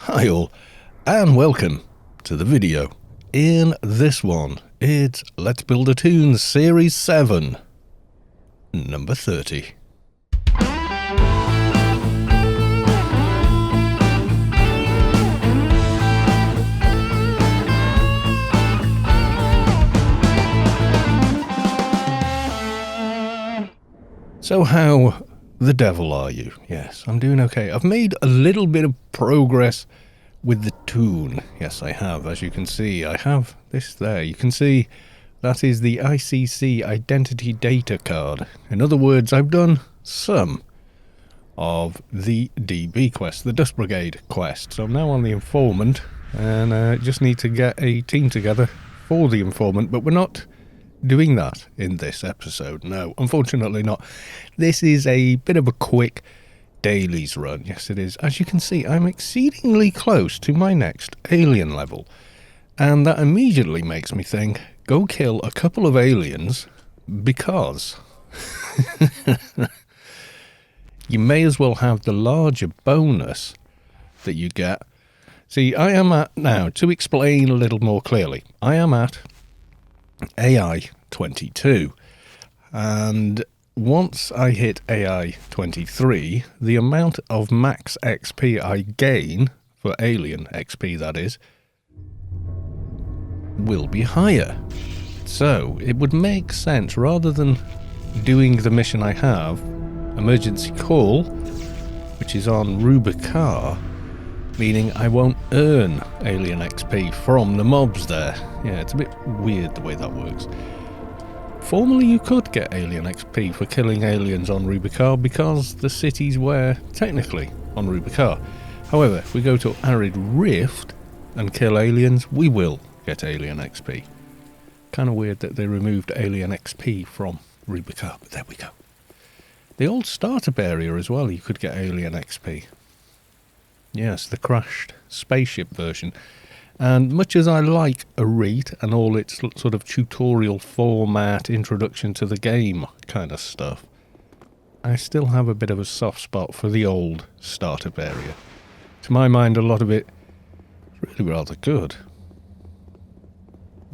Hi all, and welcome to the video. In this one, it's Let's Build a T00n Series 7, number 30. So how the devil are you? Yes, I'm doing okay. I've made a little bit of progress with the T00n. Yes, I have. As you can see, I have this there. You can see that is the ICC Identity Data Card. In other words, I've done some of the DB quest, the Dust Brigade quest. So I'm now on the Informant, and I just need to get a team together for the Informant, but we're not doing that in this episode. No, unfortunately not. This is a bit of a quick dailies run. Yes, it is. As you can see, I'm exceedingly close to my next alien level, and that immediately makes me think, go kill a couple of aliens, because you may as well have the larger bonus that you get. See, I am at, now, to explain a little more clearly, I am at AI 22, and once I hit AI 23, the amount of max XP I gain, for alien XP that is, will be higher. So it would make sense, rather than doing the mission I have, emergency call, which is on Rubicar, meaning I won't earn alien XP from the mobs there. Yeah, it's a bit weird the way that works. Formerly you could get alien XP for killing aliens on Rubicar because the cities were technically on Rubicar. However, if we go to Arid Rift and kill aliens, we will get alien XP. Kind of weird that they removed alien XP from Rubicar, but there we go. The old startup area as well, you could get alien XP. Yes, the crashed spaceship version. And much as I like Arete and all its sort of tutorial format, introduction to the game kind of stuff, I still have a bit of a soft spot for the old startup area. To my mind, a lot of it is really rather good.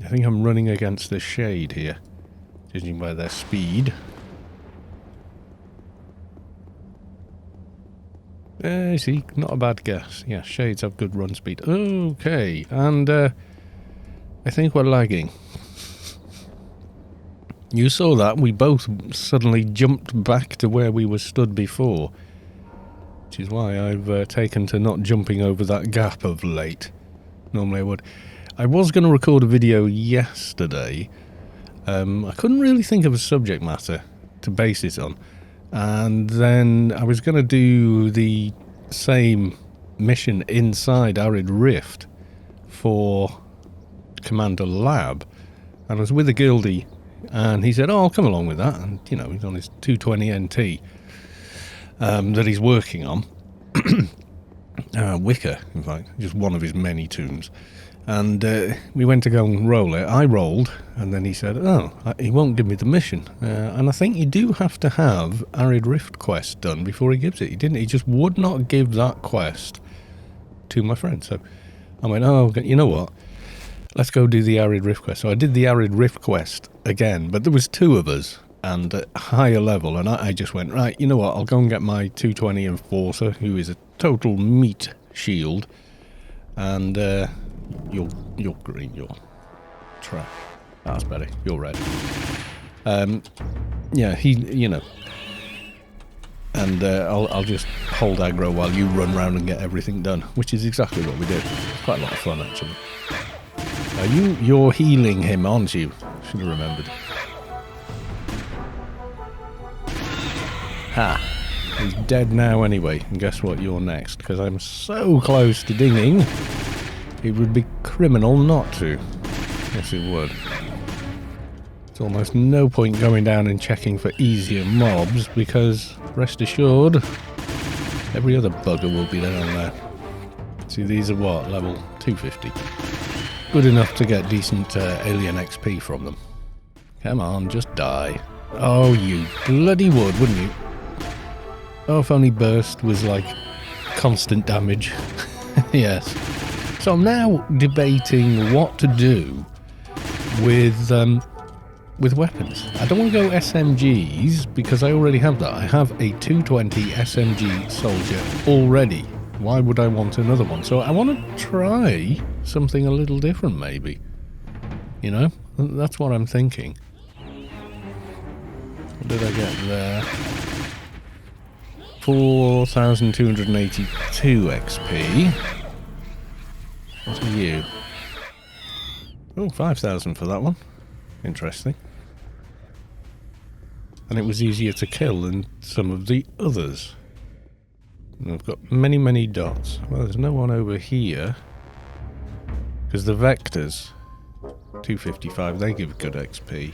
I think I'm running against the shade here, judging by their speed. See, not a bad guess. Yeah, shades have good run speed. Okay, and I think we're lagging. You saw that, we both suddenly jumped back to where we were stood before, which is why I've taken to not jumping over that gap of late. Normally I would. I was going to record a video yesterday. I couldn't really think of a subject matter to base it on. And then I was going to do the same mission inside Arid Rift for Commander Lab. And I was with a guildie, and he said, oh, I'll come along with that. And, you know, he's on his 220 NT that he's working on. Wicker, in fact, just one of his many tombs. And we went to go and roll it. I rolled, and then he said, oh, he won't give me the mission. And I think you do have to have Arid Rift quest done before he gives it. He didn't. He just would not give that quest to my friend. So I went, oh, you know what? Let's go do the Arid Rift quest. So I did the Arid Rift quest again, but there was two of us and a higher level. And I just went, right, you know what? I'll go and get my 220 Enforcer, who is a total meat shield. And you're green, you're trash. That's better. You're red. Yeah, he, you know. And I'll just hold aggro while you run around and get everything done, which is exactly what we did. It's quite a lot of fun, actually. You're healing him, aren't you? Should have remembered. Ha! He's dead now anyway. And guess what? You're next, because I'm so close to dinging. It would be criminal not to. Yes, it would. There's almost no point going down and checking for easier mobs, because, rest assured, every other bugger will be down there. See, these are what? Level 250. Good enough to get decent alien XP from them. Come on, just die. Oh, you bloody would, wouldn't you? Oh, if only burst was like constant damage. Yes. So I'm now debating what to do with weapons. I don't want to go SMGs because I already have that. I have a 220 SMG soldier already. Why would I want another one? So I want to try something a little different, maybe. You know? That's what I'm thinking. What did I get there? 4,282 XP. What are you? Oh, 5,000 for that one. Interesting. And it was easier to kill than some of the others. And I've got many, many dots. Well, there's no one over here. Because the vectors, 255, they give good XP.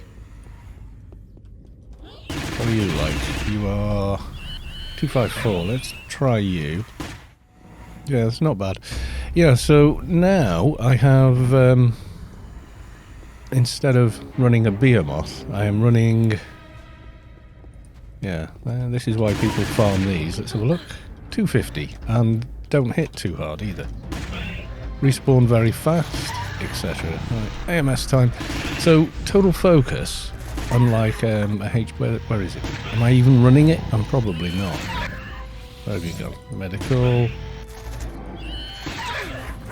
What are you like? You are 254. Let's try you. Yeah, that's not bad. Yeah, so now I have, instead of running a behemoth, I am running... Yeah, this is why people farm these. Let's have a look. 250, and don't hit too hard either. Respawn very fast, etc. Right, AMS time. So, total focus, unlike a where is it? Am I even running it? I'm probably not. There we go. Medical.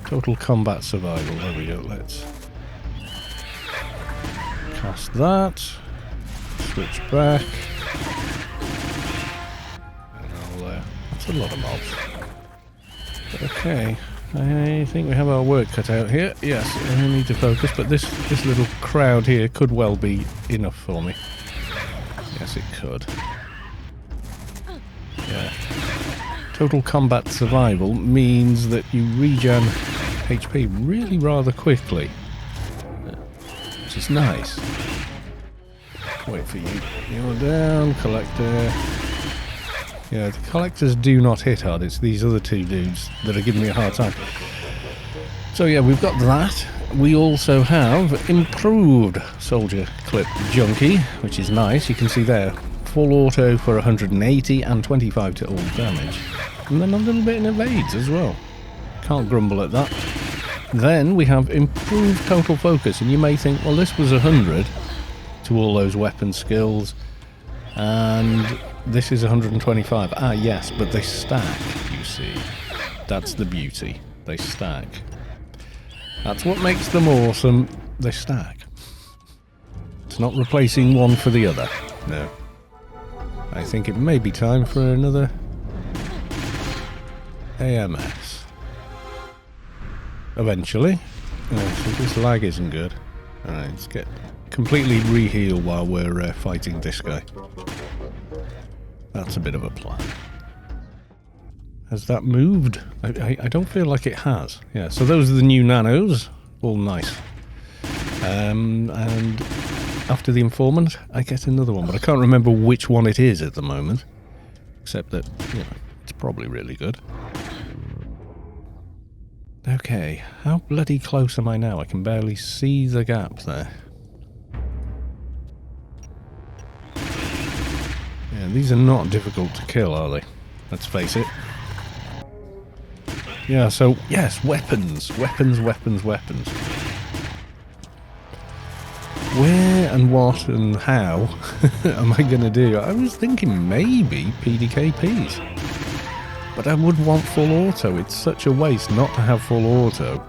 Total combat survival. There we go. Let's cast that. Switch back. That's a lot of mobs. Okay, I think we have our work cut out here. Yes, I need to focus, but this little crowd here could well be enough for me. Yes, it could. Yeah. Total combat survival means that you regen HP really rather quickly, which is nice. Wait for you. You're down, collector. Yeah, the collectors do not hit hard. It's these other two dudes that are giving me a hard time. So yeah, we've got that. We also have improved soldier clip junkie, which is nice. You can see there, full auto for 180 and 25 to all damage. And then a little bit in evades as well. Can't grumble at that. Then we have improved total focus, and you may think, well, this was 100 to all those weapon skills, and this is 125. Ah, yes, but they stack, you see. That's the beauty. They stack. That's what makes them awesome. They stack. It's not replacing one for the other. No. I think it may be time for another AMS. Eventually. So this lag isn't good. Alright, let's get completely re-heal while we're fighting this guy. That's a bit of a plan. Has that moved? I don't feel like it has. Yeah, so those are the new nanos. All nice. And after the informant, I get another one, but I can't remember which one it is at the moment. Except that, you know, it's probably really good. Okay, how bloody close am I now? I can barely see the gap there. Yeah, these are not difficult to kill, are they? Let's face it. Yeah, so, yes, weapons. Weapons, weapons, weapons. Where and what and how am I going to do? I was thinking maybe PDKPs. But I would want full auto. It's such a waste not to have full auto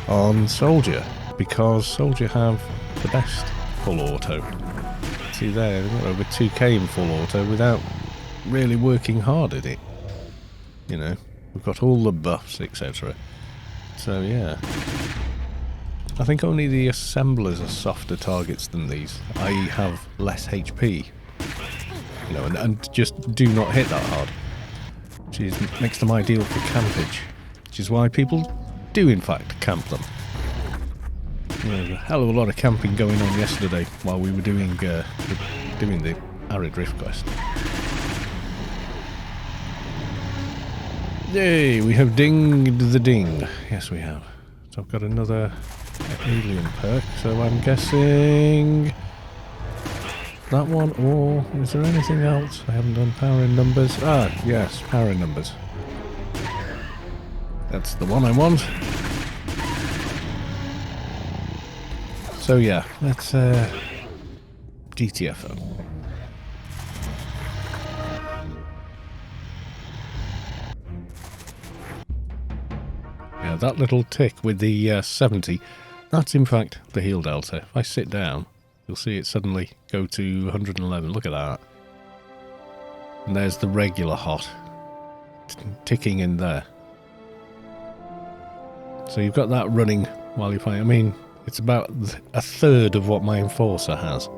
on Soldier, because Soldier have the best full auto. See there, they've got over 2k in full auto without really working hard at it. You know, we've got all the buffs, etc. So yeah. I think only the assemblers are softer targets than these, i.e. have less HP. You know, and just do not hit that hard. Which makes them ideal for campage. Which is why people do in fact camp them. There's a hell of a lot of camping going on yesterday while we were doing the Arid Rift quest. Yay, we have dinged the ding. Yes, we have. So I've got another alien perk, so I'm guessing that one, or is there anything else? I haven't done power in numbers. Ah, yes, power in numbers. That's the one I want. So yeah, let's GTFO. Yeah, that little tick with the 70, that's in fact the heel delta. If I sit down, you'll see it suddenly go to 111. Look at that. And there's the regular hot ticking in there. So you've got that running while you're fighting. I mean, it's about a third of what my Enforcer has.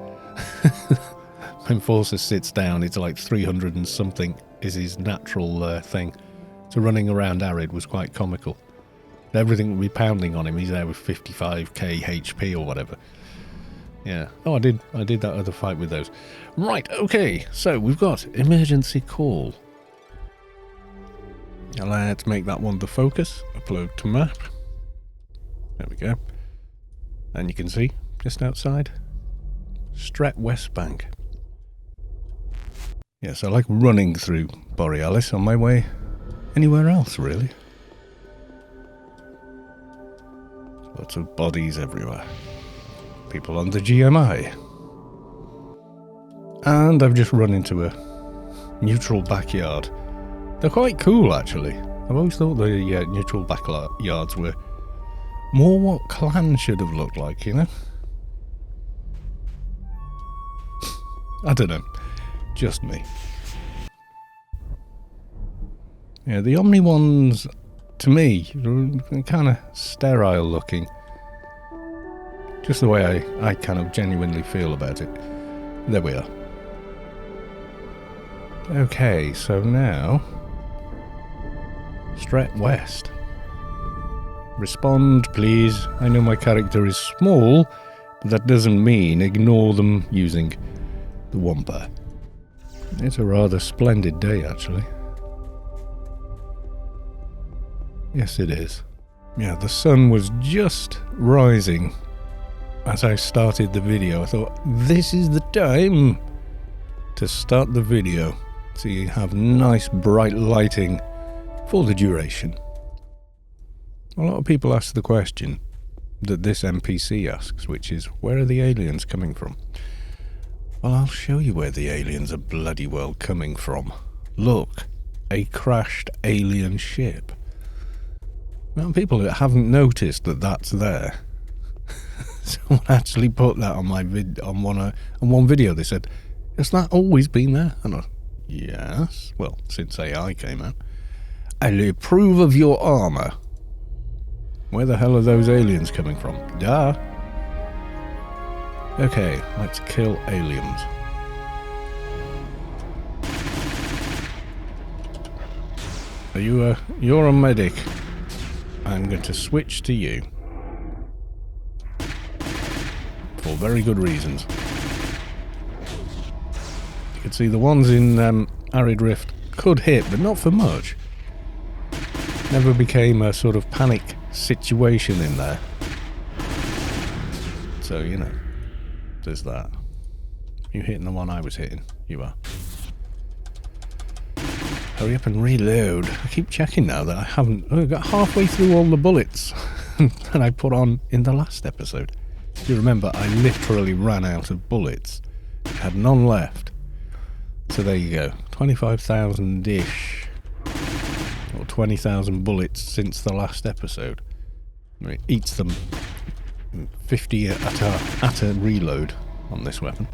My Enforcer sits down, it's like 300 and something is his natural thing. So running around Arid was quite comical. Everything would be pounding on him. He's there with 55k HP or whatever. Yeah. Oh, I did that other fight with those. Right, okay. So we've got emergency call. Let's make that one the focus. Upload to map. There we go. And you can see, just outside, Stret West Bank. Yes, I like running through Borealis on my way anywhere else, really. Lots of bodies everywhere. People on the GMI. And I've just run into a neutral backyard. They're quite cool, actually. I've always thought the neutral backyards were more what clans should have looked like, you know? I don't know. Just me. Yeah, the Omni ones, to me, are kind of sterile looking. Just the way I kind of genuinely feel about it. There we are. Okay, so now... Stret West. Respond, please. I know my character is small, but that doesn't mean ignore them using the Wampa. It's a rather splendid day, actually. Yes, it is. Yeah, the sun was just rising as I started the video. I thought, this is the time to start the video. So you have nice bright lighting for the duration. A lot of people ask the question that this NPC asks, which is, where are the aliens coming from? Well, I'll show you where the aliens are bloody well coming from. Look, a crashed alien ship. Well, people that haven't noticed that that's there. Someone actually put that on my on one video. They said, has that always been there? And I, yes. Well, since AI came out. I approve of your armor. Where the hell are those aliens coming from? Duh. Okay, let's kill aliens. Are you you're a medic. I'm going to switch to you. For very good reasons. You can see the ones in Arid Rift could hit, but not for much. Never became a sort of panic situation in there. So, you know, there's that. You hitting the one I was hitting? You are. Hurry up and reload. I keep checking now that I got halfway through all the bullets that I put on in the last episode. If you remember, I literally ran out of bullets. I had none left. So there you go. 25,000-ish. Or 20,000 bullets since the last episode. It eats them 50 at a reload on this weapon.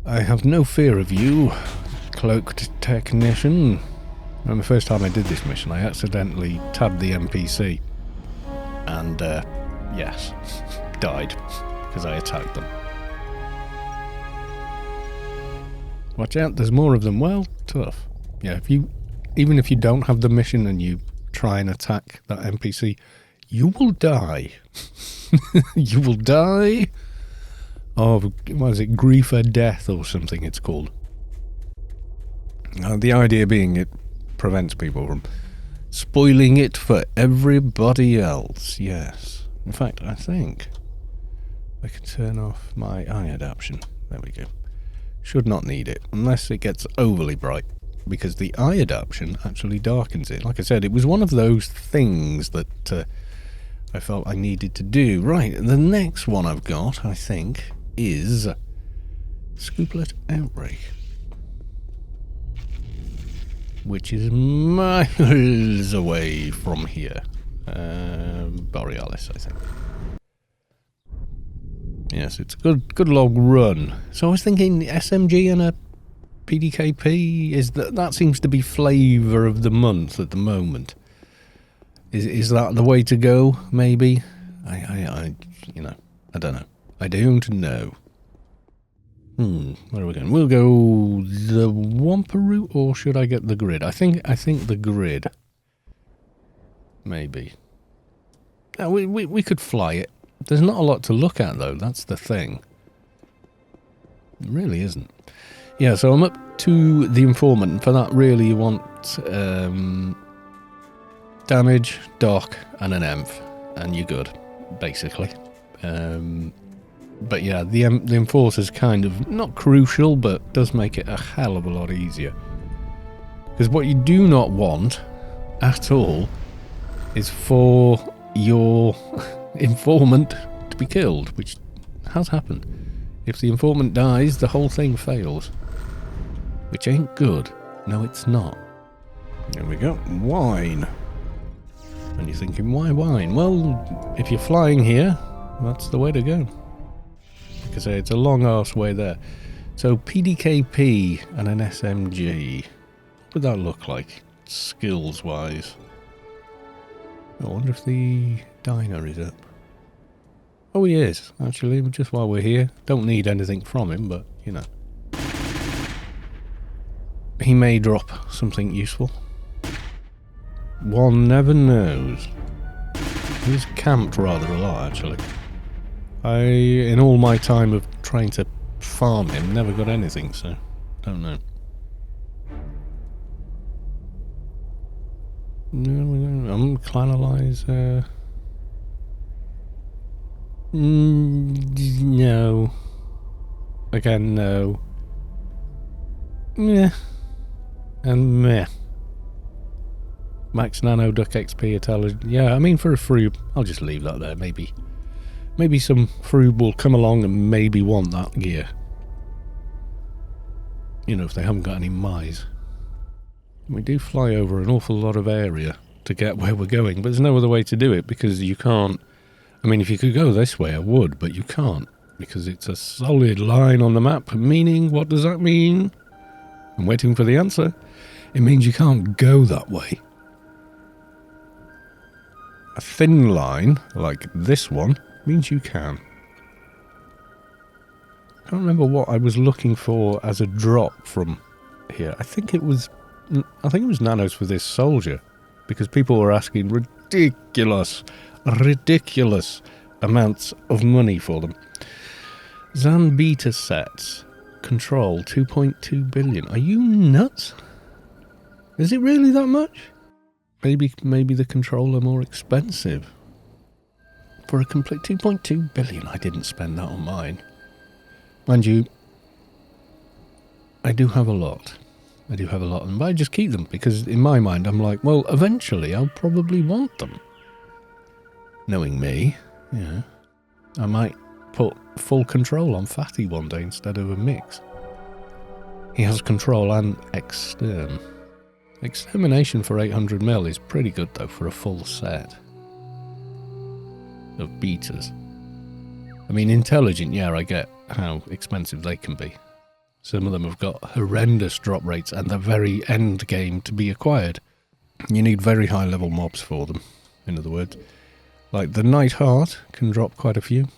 I have no fear of you, cloaked technician. And the first time I did this mission, I accidentally tabbed the NPC. And, yes, died because I attacked them. Watch out, there's more of them. Well, tough. Yeah, even if you don't have the mission and you try and attack that NPC, you will die. You will die of, what is it, grief or death or something it's called. The idea being it prevents people from spoiling it for everybody else. Yes. In fact, I think I can turn off my eye adaptation. There we go. Should not need it, unless it gets overly bright. because the eye adaptation actually darkens it. Like I said, it was one of those things that I felt I needed to do. Right, the next one I've got, I think, is Scooplet Outbreak, which is miles away from here. Borealis, I think. Yes, it's a good long run. So I was thinking SMG and a PDKP, is that seems to be flavour of the month at the moment. Is that the way to go? Maybe. I don't know. I don't know. Where are we going? We'll go the Wampa route, or should I get the grid? I think the grid. Maybe. No, we could fly it. There's not a lot to look at though. That's the thing. It really isn't. Yeah, so I'm up to the informant, and for that really you want damage, dock, and an EMF, and you're good, basically. But yeah, the enforcer's kind of not crucial, but does make it a hell of a lot easier. Because what you do not want at all is for your informant to be killed, which has happened. If the informant dies, the whole thing fails. Which ain't good. No, it's not. There we go. Wine. And you're thinking, why wine? Well, if you're flying here, that's the way to go. Because it's a long-ass way there. So, PDKP and an SMG. What would that look like, skills-wise? I wonder if the diner is up. Oh, he is, actually, just while we're here. Don't need anything from him, but, you know. He may drop something useful. One never knows. He's camped rather a lot, actually. In all my time of trying to farm him, never got anything, so don't know. No, Clanalize, no. Again, no. Meh. And meh. Max Nano Duck XP Intelligence. Yeah, I mean, for a froob, I'll just leave that there. Maybe some froob will come along and maybe want that gear. You know, if they haven't got any mice. We do fly over an awful lot of area to get where we're going, but there's no other way to do it because you can't. I mean, if you could go this way, I would, but you can't because it's a solid line on the map. Meaning, what does that mean? I'm waiting for the answer. It means you can't go that way. A thin line, like this one, means you can. I can't remember what I was looking for as a drop from here. I think it was nanos for this soldier, because people were asking ridiculous amounts of money for them. Zan beta sets. Control 2.2 billion. Are you nuts? Is it really that much? Maybe the controller more expensive. For a complete 2.2 billion, I didn't spend that on mine. Mind you, I do have a lot. But I just keep them because in my mind I'm like, well, eventually I'll probably want them. Knowing me, yeah, I might put full control on Fatty one day instead of a mix. He has control and exterm. Extermination for 800ml is pretty good though for a full set of beaters. I mean, intelligent, yeah, I get how expensive they can be. Some of them have got horrendous drop rates and the very end game to be acquired. You need very high level mobs for them, in other words. Like the Night Heart can drop quite a few.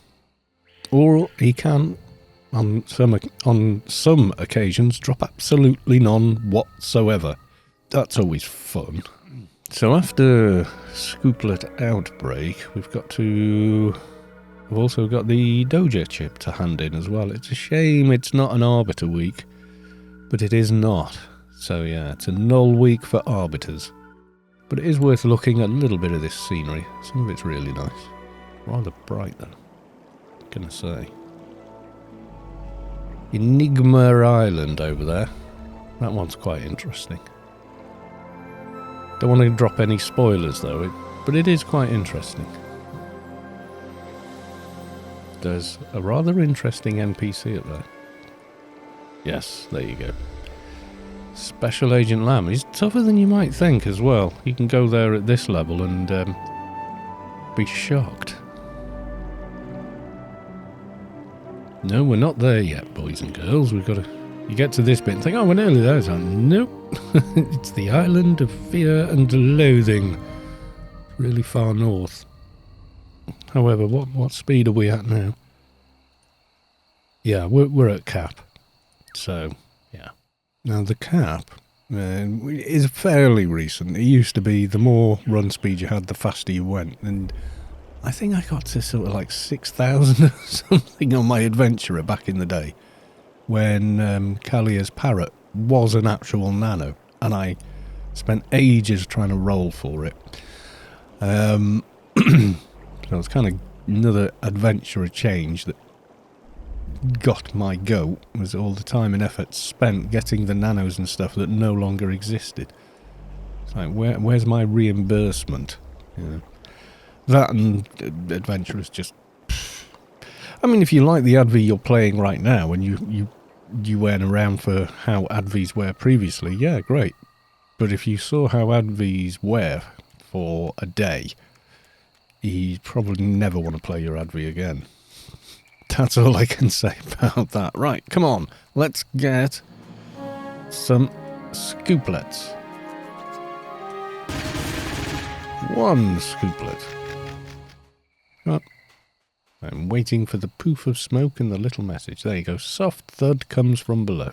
Or he can, on some occasions, drop absolutely none whatsoever. That's always fun. So after Scooplet Outbreak, we've also got the Doja chip to hand in as well. It's a shame it's not an Arbiter week, but it is not. So yeah, it's a null week for Arbiters. But it is worth looking at a little bit of this scenery. Some of it's really nice. Rather bright though, gonna say. Enigma Island over there. That one's quite interesting. Don't want to drop any spoilers though, but it is quite interesting. There's a rather interesting NPC up there. Yes, there you go. Special Agent Lamb. He's tougher than you might think as well. You can go there at this level and be shocked. No, we're not there yet, boys and girls. We've got to... You get to this bit and think, oh, we're nearly there. So, nope. It's the island of fear and loathing. Really far north. However, what speed are we at now? Yeah, we're at cap. So, yeah. Now, the cap is fairly recent. It used to be the more run speed you had, the faster you went. And I think I got to sort of like 6,000 or something on my adventurer back in the day. When Callier's Parrot was an actual nano. And I spent ages trying to roll for it. So it's kind of another adventurer change that got my goat, was all the time and effort spent getting the nanos and stuff that no longer existed. It's like, where's my reimbursement? You know, that and adventurers just... I mean, if you like the Adv you're playing right now and you went around for how Advs were previously, yeah, great. But if you saw how Advs were for a day, you'd probably never want to play your Adv again. That's all I can say about that. Right, come on. Let's get some scooplets. One scooplet. Oh, I'm waiting for the poof of smoke and the little message. There you go. Soft thud comes from below.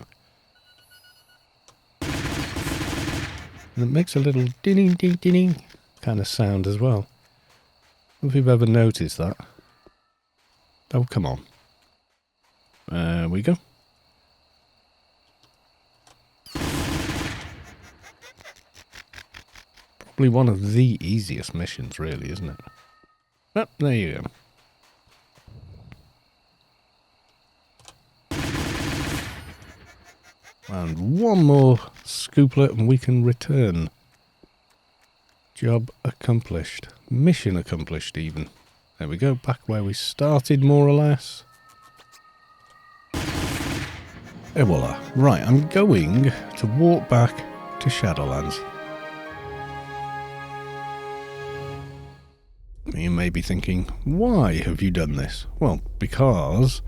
And it makes a little ding ding ding kind of sound as well. If you've ever noticed that. Oh, come on. There we go. Probably one of the easiest missions, really, isn't it? Oh, there you go. And one more scooplet and we can return. Job accomplished. Mission accomplished, even. There we go, back where we started, more or less. Et voila. Right, I'm going to walk back to Shadowlands. You may be thinking, why have you done this? Well, because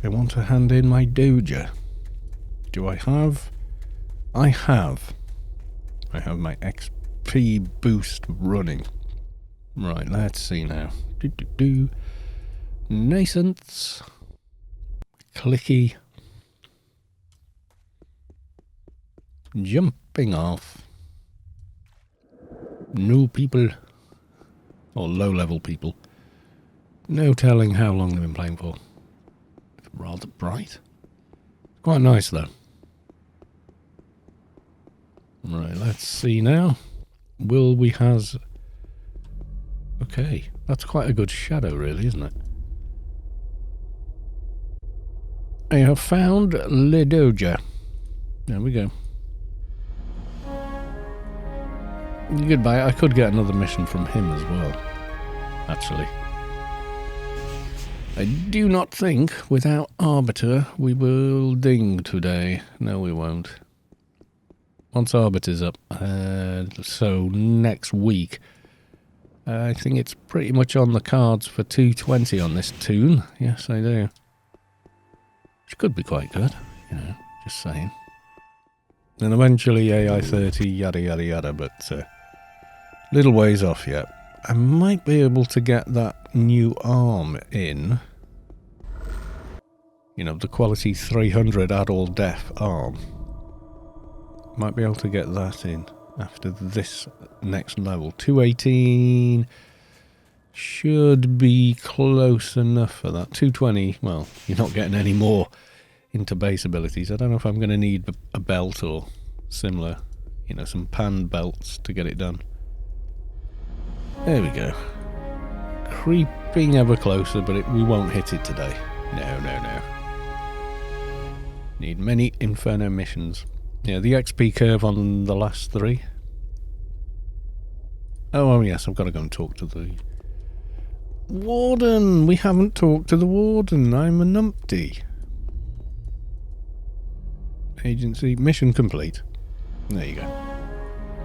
I want to hand in my Doja. Do I have? I have. I have my XP boost running. Right, let's see now. Nascents. Clicky. Jumping off. New people. Or low-level people. No telling how long they've been playing for. Rather bright. Quite nice, though. Right, let's see now. Will we has... Okay, that's quite a good shadow, really, isn't it? I have found Ledoja. There we go. Goodbye. I could get another mission from him as well, actually. I do not think without Arbiter we will ding today. No, we won't. Once Arbiter's up, so next week, I think it's pretty much on the cards for 220 on this tune. Yes, I do. Which could be quite good, you know, just saying. And eventually AI 30, yada yada yada, but little ways off yet. I might be able to get that new arm in. You know, the quality 300 add all deaf arm. Might be able to get that in after this next level. 218 should be close enough for that. 220, well, you're not getting any more into base abilities. I don't know if I'm going to need a belt or similar, you know, some pan belts to get it done. There we go. Creeping ever closer, but we won't hit it today. No, no, no. Need many Inferno missions. Yeah, the XP curve on the last 3. Oh, yes, I've got to go and talk to the warden. We haven't talked to the warden. I'm a numpty. Agency, mission complete. There you go.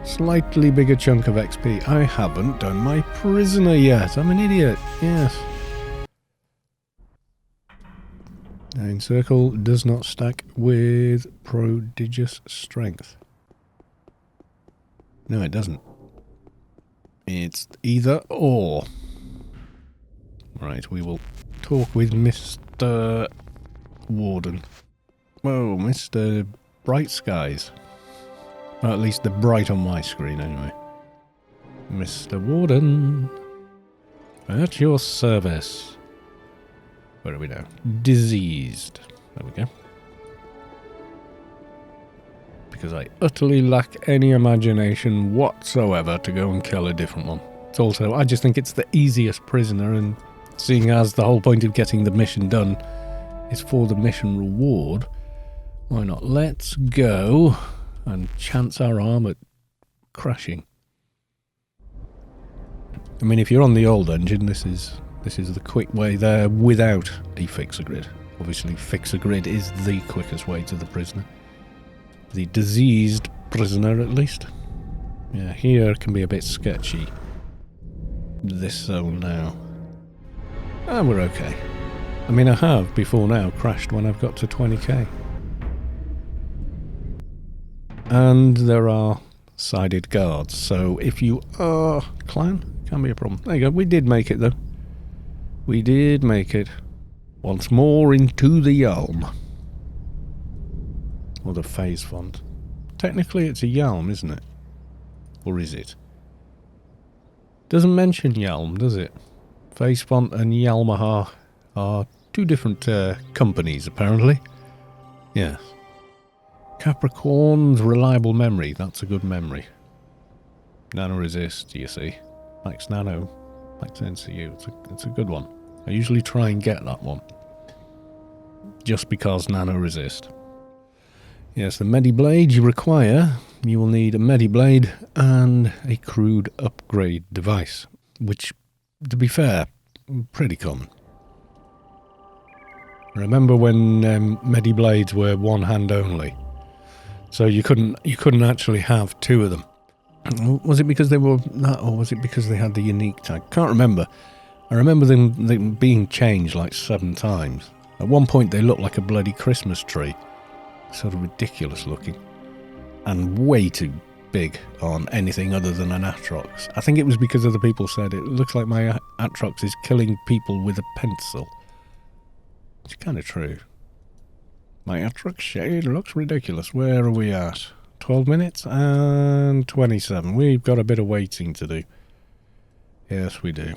Slightly bigger chunk of XP. I haven't done my prisoner yet. I'm an idiot. Yes. 9 circle does not stack with prodigious strength. No, it doesn't. It's either or. Right, we will talk with Mr. Warden. Whoa, Mr. Bright Skies. Well, at least they're bright on my screen anyway. Mr. Warden. At your service. Where are we now? Diseased. There we go. Because I utterly lack any imagination whatsoever to go and kill a different one. It's also, I just think it's the easiest prisoner, and seeing as the whole point of getting the mission done is for the mission reward, why not? Let's go and chance our arm at crashing. I mean, if you're on the old engine, this is the quick way there without a fixer grid. Obviously, fixer grid is the quickest way to the prisoner. The diseased prisoner, at least. Yeah, here can be a bit sketchy. This zone now. Ah, we're okay. I mean, I have, before now, crashed when I've got to 20k. And there are sided guards, so if you are clan, can be a problem. There you go, we did make it though. We did make it. Once more into the Yalm. Or the phase font. Technically it's a Yalm, isn't it? Or is it? Doesn't mention Yalm, does it? Phase font and Yalmahar are two different companies, apparently. Yes. Capricorn's reliable memory. That's a good memory. Nano resist, you see. Max Nano. Max NCU. It's a good one. I usually try and get that one. Just because nano resist. Yes, the Mediblade you require. You will need a Mediblade and a crude upgrade device. Which, to be fair, pretty common. Remember when Mediblades were one hand only? So you couldn't actually have 2 of them. Was it because they were that, or was it because they had the unique tag? Can't remember. I remember them being changed like 7 times. At one point they looked like a bloody Christmas tree. Sort of ridiculous looking. And way too big on anything other than an Atrox. I think it was because other people said it looks like my Atrox is killing people with a pencil. It's kind of true. My Atrox shade looks ridiculous. Where are we at? 12 minutes and 27. We've got a bit of waiting to do. Yes, we do.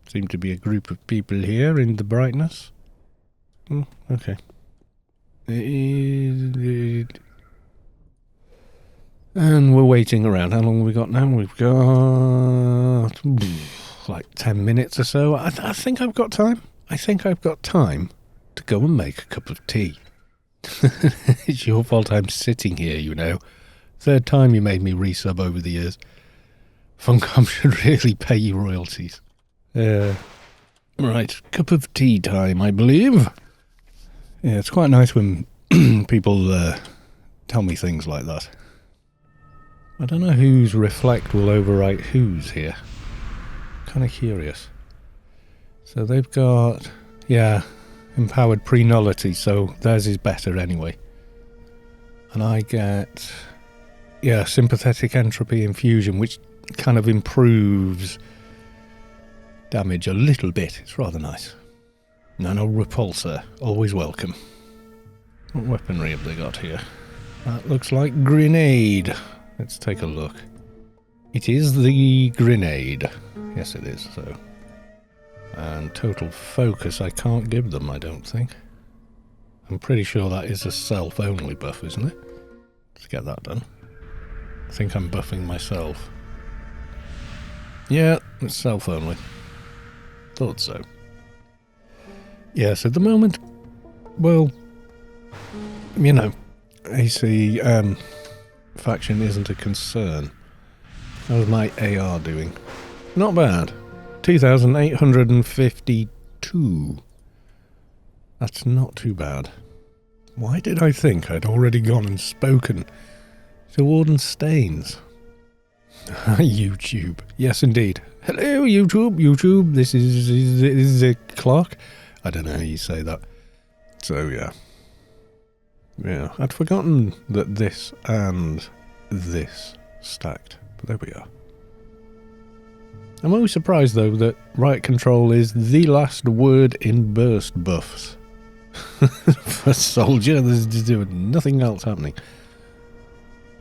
Seem to be a group of people here in the brightness. Okay. And we're waiting around. How long have we got now? We've got like 10 minutes or so. I think I've got time. I think I've got time to go and make a cup of tea. It's your fault I'm sitting here, you know. 3rd time you made me resub over the years. Funcom should really pay you royalties. Right, cup of tea time, I believe. Yeah, it's quite nice when people tell me things like that. I don't know whose reflect will overwrite whose here. Kind of curious. So they've got, yeah, empowered pre-nullity, so theirs is better anyway. And I get, yeah, sympathetic entropy infusion, which kind of improves damage a little bit. It's rather nice. Nano repulsor, always welcome. What weaponry have they got here? That looks like grenade. Let's take a look. It is the grenade. Yes, it is, so. And total focus I can't give them, I don't think. I'm pretty sure that is a self-only buff, isn't it? Let's get that done. I think I'm buffing myself. Yeah, it's self-only. Thought so. Yes, at the moment, well, You know, AC faction isn't a concern. How's my AR doing? Not bad. 2,852. That's not too bad. Why did I think I'd already gone and spoken to Warden Staines? YouTube. Yes, indeed. Hello, YouTube. YouTube. This is Clark. I don't know how you say that. So, yeah. Yeah, I'd forgotten that this and this stacked. But there we are. I'm always surprised, though, that riot control is the last word in burst buffs. For soldier, there's nothing else happening.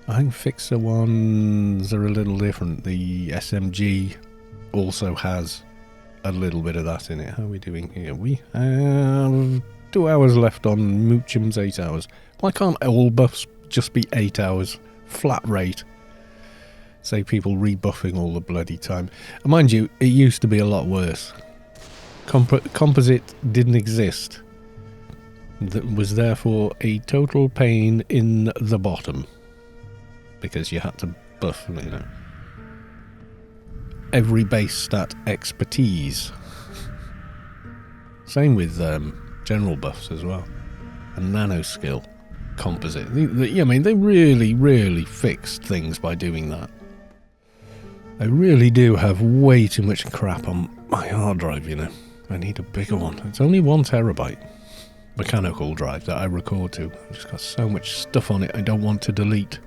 I think fixer ones are a little different. The SMG also has a little bit of that in it. How are we doing here? We have 2 hours left on Moochum's 8 hours. Why can't all buffs just be 8 hours? Flat rate. Say people rebuffing all the bloody time. And mind you, it used to be a lot worse. Composite didn't exist. That was therefore a total pain in the bottom. Because you had to buff, you know, every base stat expertise. Same with general buffs as well. And nano skill composite. I mean, they really fixed things by doing that. I really do have way too much crap on my hard drive, you know. I need a bigger one. It's only 1 terabyte mechanical drive that I record to. I've just got so much stuff on it I don't want to delete.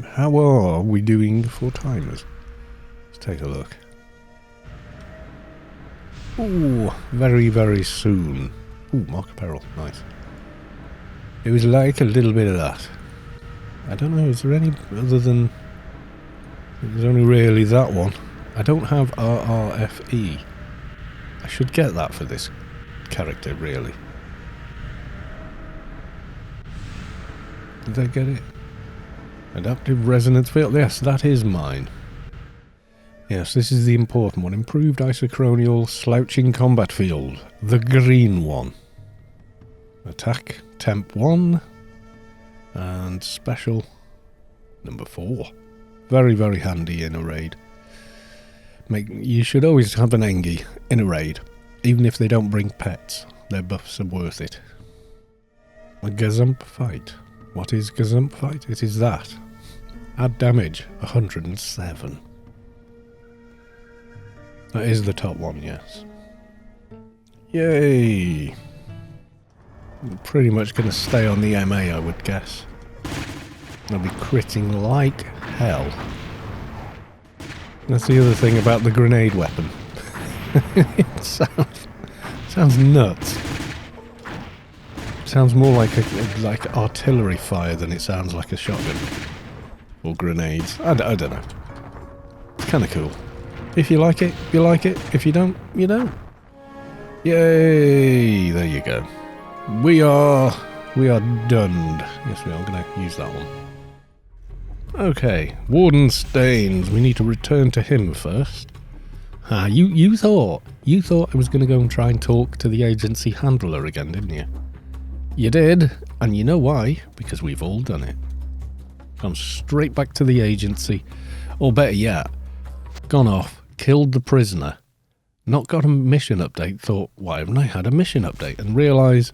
How are we doing for timers? Let's take a look. Ooh, very soon. Ooh, mark apparel, nice. It was like a little bit of that. I don't know, is there any other than... There's only really that one. I don't have RRFE. I should get that for this character, really. Did I get it? Adaptive resonance field. Yes, that is mine. Yes, this is the important one. Improved isochronial slouching combat field. The green one. Attack temp 1. And special number 4. Very handy in a raid. You should always have an Engie in a raid. Even if they don't bring pets. Their buffs are worth it. A Gazump fight. What is Gazump fight? It is that. Add damage, 107. That is the top one, yes. Yay! I'm pretty much going to stay on the MA, I would guess. I'll be critting like hell. That's the other thing about the grenade weapon. It sounds nuts. It sounds more like artillery fire than it sounds like a shotgun. Or grenades. I don't know. It's kind of cool. If you like it, you like it. If you don't, you don't. Yay! There you go. We are done. Yes, we are going to use that one. Okay, Warden Staines. We need to return to him first. Ah, you thought I was going to go and try and talk to the agency handler again, didn't you? You did, and you know why? Because we've all done it. Gone straight back to the agency, or better yet, gone off, killed the prisoner, not got a mission update, thought, why haven't I had a mission update? And realise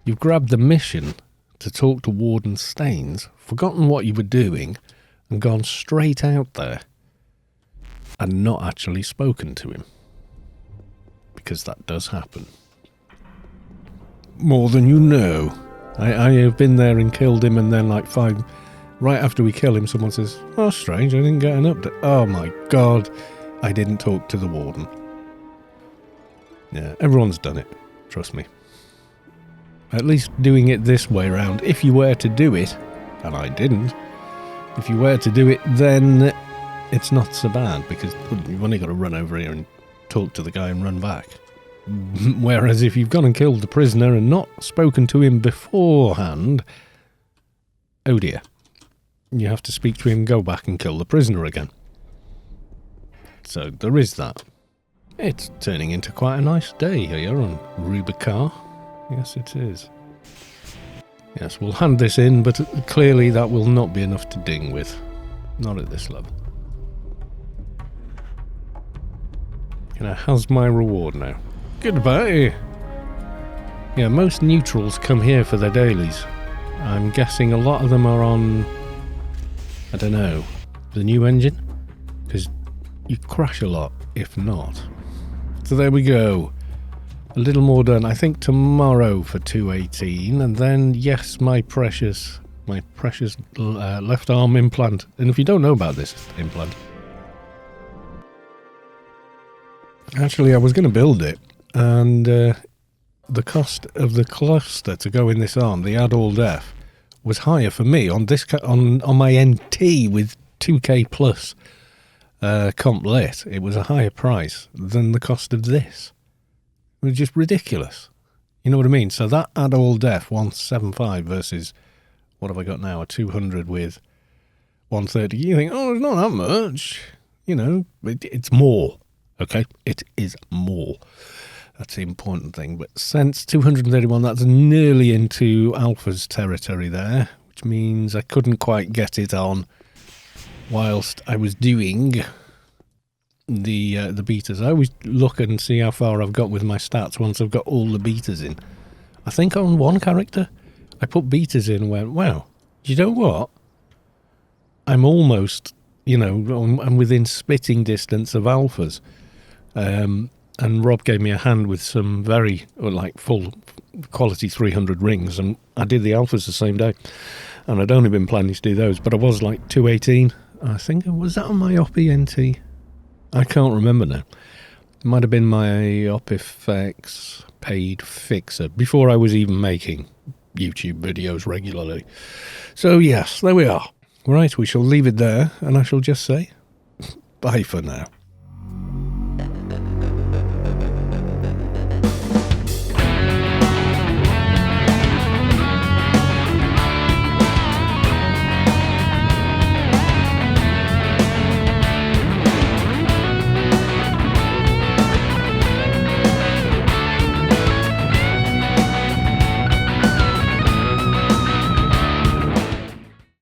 you've grabbed the mission to talk to Warden Staines, forgotten what you were doing, and gone straight out there and not actually spoken to him. Because that does happen. More than you know. I have been there and killed him, and then like right after we kill him, someone says, oh, strange, I didn't get an update. Oh my god, I didn't talk to the warden. Yeah, everyone's done it, trust me. At least doing it this way around, if you were to do it, and I didn't, if you were to do it, then it's not so bad, because you've only got to run over here and talk to the guy and run back. Whereas if you've gone and killed the prisoner and not spoken to him beforehand, oh dear, you have to speak to him, go back and kill the prisoner again. So there is that. It's turning into quite a nice day here on Rubicon. Yes, it is. Yes, we'll hand this in, but clearly that will not be enough to ding with. Not at this level. How's my reward now? Goodbye! Yeah, most neutrals come here for their dailies. I'm guessing a lot of them are on, I don't know, the new engine? Because you crash a lot, if not. So there we go. A little more done. I think tomorrow for 218, and then, yes, my precious left arm implant. And if you don't know about this implant, actually I was going to build it, and the cost of the cluster to go in this arm, the add all def, was higher for me on this on my NT with 2k plus comp lit. It was a higher price than the cost of this. It was just ridiculous. You know what I mean? So that add all def 175 versus what have I got now? A 200 with 130. You think, oh, it's not that much. You know, it's more. Okay, it is more. That's the important thing. But since 231, that's nearly into Alpha's territory there, which means I couldn't quite get it on whilst I was doing the betas. I always look and see how far I've got with my stats once I've got all the betas in. I think on one character, I put betas in and went, wow, you know what? I'm almost, you know, I'm within spitting distance of Alphas. And Rob gave me a hand with some very, like, full quality 300 rings, and I did the Alphas the same day. And I'd only been planning to do those, but I was like 218. I think, was that on my Oppie NT? I can't remember now. It might have been my OpIFX paid fixer before I was even making YouTube videos regularly. So yes, there we are. Right, we shall leave it there, and I shall just say bye for now.